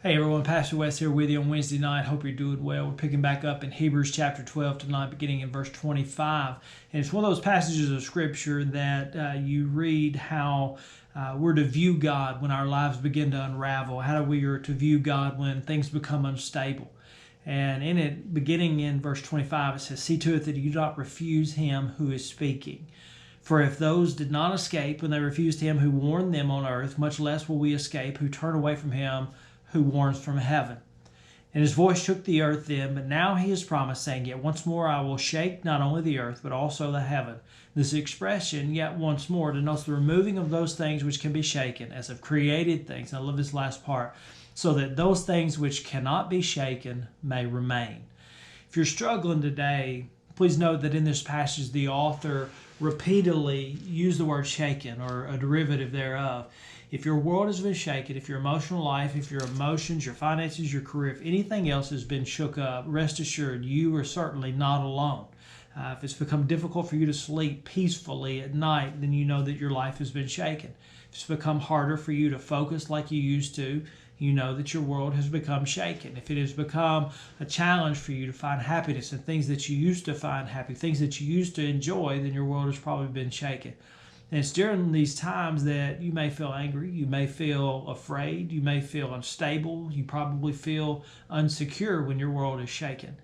Hey everyone, Pastor Wes here with you on Wednesday night. Hope you're doing well. We're picking back up in Hebrews chapter 12 tonight, beginning in verse 25. And it's one of those passages of Scripture that you read how we're to view God when our lives begin to unravel, how we are to view God when things become unstable. And in it, beginning in verse 25, it says, "See to it that you do not refuse him who is speaking. For if those did not escape when they refused him who warned them on earth, much less will we escape who turn away from him who warns from heaven. And his voice shook the earth then, but now he has promised, saying, Yet once more I will shake not only the earth, but also the heaven." This expression, yet once more, denotes the removing of those things which can be shaken, as of created things. And I love this last part. So that those things which cannot be shaken may remain. If you're struggling today, please note that in this passage, the author repeatedly used the word shaken, or a derivative thereof. If your world has been shaken, if your emotional life, if your emotions, your finances, your career, if anything else has been shook up, rest assured you are certainly not alone. If it's become difficult for you to sleep peacefully at night, then you know that your life has been shaken. If it's become harder for you to focus like you used to, you know that your world has become shaken. If it has become a challenge for you to find happiness in things that you used to find happy, things that you used to enjoy, then your world has probably been shaken. And it's during these times that you may feel angry, you may feel afraid, you may feel unstable, you probably feel unsecure when your world is shaken.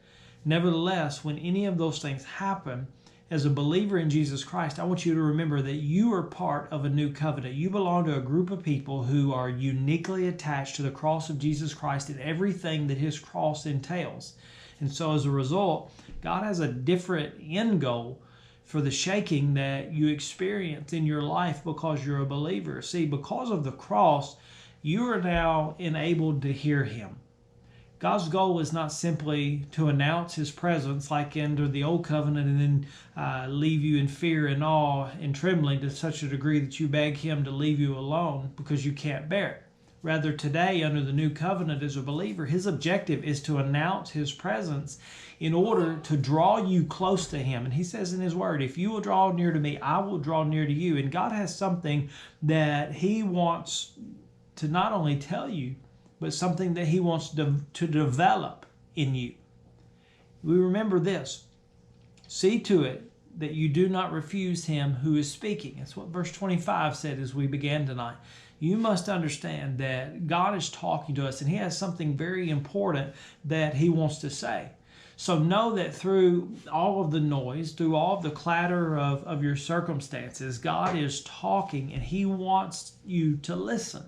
Nevertheless, when any of those things happen, as a believer in Jesus Christ, I want you to remember that you are part of a new covenant. You belong to a group of people who are uniquely attached to the cross of Jesus Christ and everything that his cross entails. And so as a result, God has a different end goal for the shaking that you experience in your life because you're a believer. See, because of the cross, you are now enabled to hear him. God's goal is not simply to announce his presence like under the old covenant and then leave you in fear and awe and trembling to such a degree that you beg him to leave you alone because you can't bear it. Rather, today, under the new covenant as a believer, his objective is to announce his presence in order to draw you close to him. And he says in his word, if you will draw near to me, I will draw near to you. And God has something that he wants to not only tell you, but something that he wants to develop in you. We remember this. See to it that you do not refuse him who is speaking. That's what verse 25 said as we began tonight. You must understand that God is talking to us and he has something very important that he wants to say. So know that through all of the noise, through all of the clatter of your circumstances, God is talking and he wants you to listen.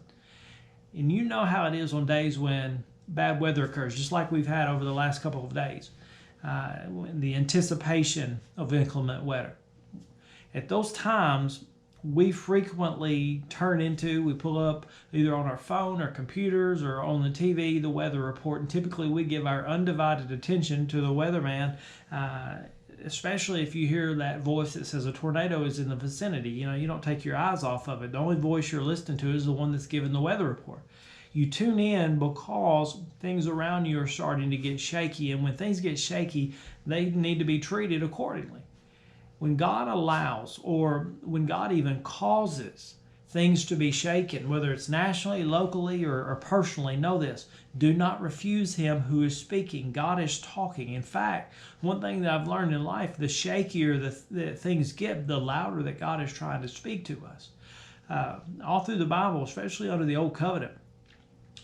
And you know how it is on days when bad weather occurs, just like we've had over the last couple of days. The anticipation of inclement weather. At those times, we frequently we pull up either on our phone or computers or on the TV the weather report, and typically we give our undivided attention to the weatherman, especially if you hear that voice that says a tornado is in the vicinity. You don't take your eyes off of it. The only voice you're listening to is the one that's giving the weather report. You tune in because things around you are starting to get shaky, and when things get shaky, they need to be treated accordingly. When God allows, or when God even causes things to be shaken, whether it's nationally, locally, or personally, know this. Do not refuse him who is speaking. God is talking. In fact, one thing that I've learned in life, the shakier the things get, the louder that God is trying to speak to us. All through the Bible, especially under the Old Covenant,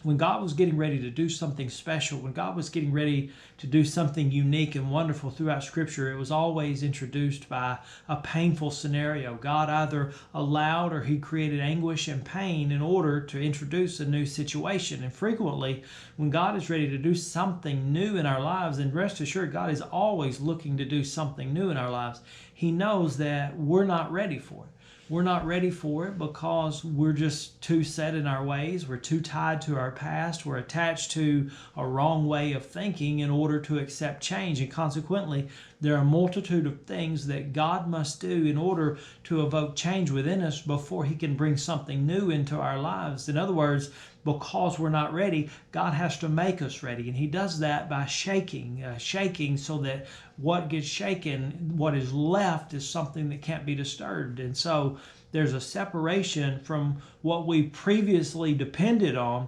when God was getting ready to do something special, when God was getting ready to do something unique and wonderful throughout Scripture, it was always introduced by a painful scenario. God either allowed or he created anguish and pain in order to introduce a new situation. And frequently, when God is ready to do something new in our lives, and rest assured, God is always looking to do something new in our lives, he knows that we're not ready for it. We're not ready for it because we're just too set in our ways. We're too tied to our past. We're attached to a wrong way of thinking in order to accept change. And consequently, there are a multitude of things that God must do in order to evoke change within us before he can bring something new into our lives. In other words, because we're not ready, God has to make us ready. And he does that by shaking so that what gets shaken, what is left, is something that can't be disturbed. And so there's a separation from what we previously depended on,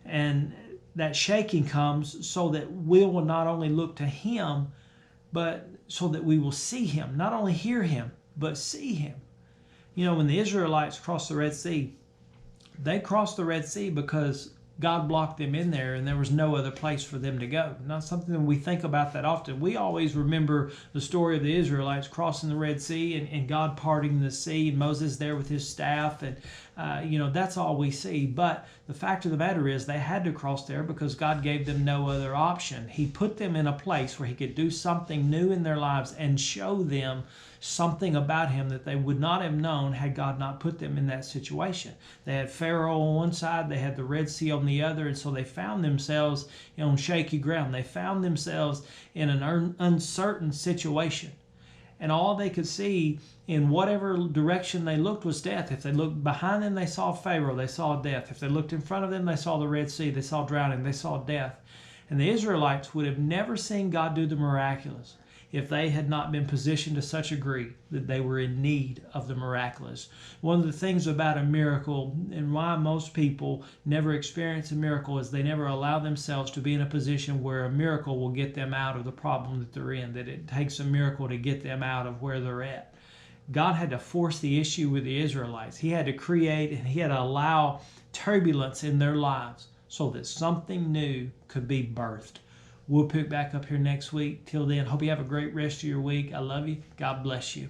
and that shaking comes so that we will not only look to him, but so that we will see him, not only hear him, but see him. You know, when the Israelites crossed the Red Sea, they crossed the Red Sea because God blocked them in there and there was no other place for them to go. Not something that we think about that often. We always remember the story of the Israelites crossing the Red Sea and God parting the sea and Moses there with his staff. And, that's all we see. But the fact of the matter is they had to cross there because God gave them no other option. He put them in a place where he could do something new in their lives and show them something about him that they would not have known had God not put them in that situation. They had Pharaoh on one side, they had the Red Sea on the other, and so they found themselves on shaky ground. They found themselves in an uncertain situation. And all they could see in whatever direction they looked was death. If they looked behind them, they saw Pharaoh, they saw death. If they looked in front of them, they saw the Red Sea, they saw drowning, they saw death. And the Israelites would have never seen God do the miraculous if they had not been positioned to such a degree that they were in need of the miraculous. One of the things about a miracle and why most people never experience a miracle is they never allow themselves to be in a position where a miracle will get them out of the problem that they're in, that it takes a miracle to get them out of where they're at. God had to force the issue with the Israelites. He had to create and he had to allow turbulence in their lives so that something new could be birthed. We'll pick back up here next week. Till then, hope you have a great rest of your week. I love you. God bless you.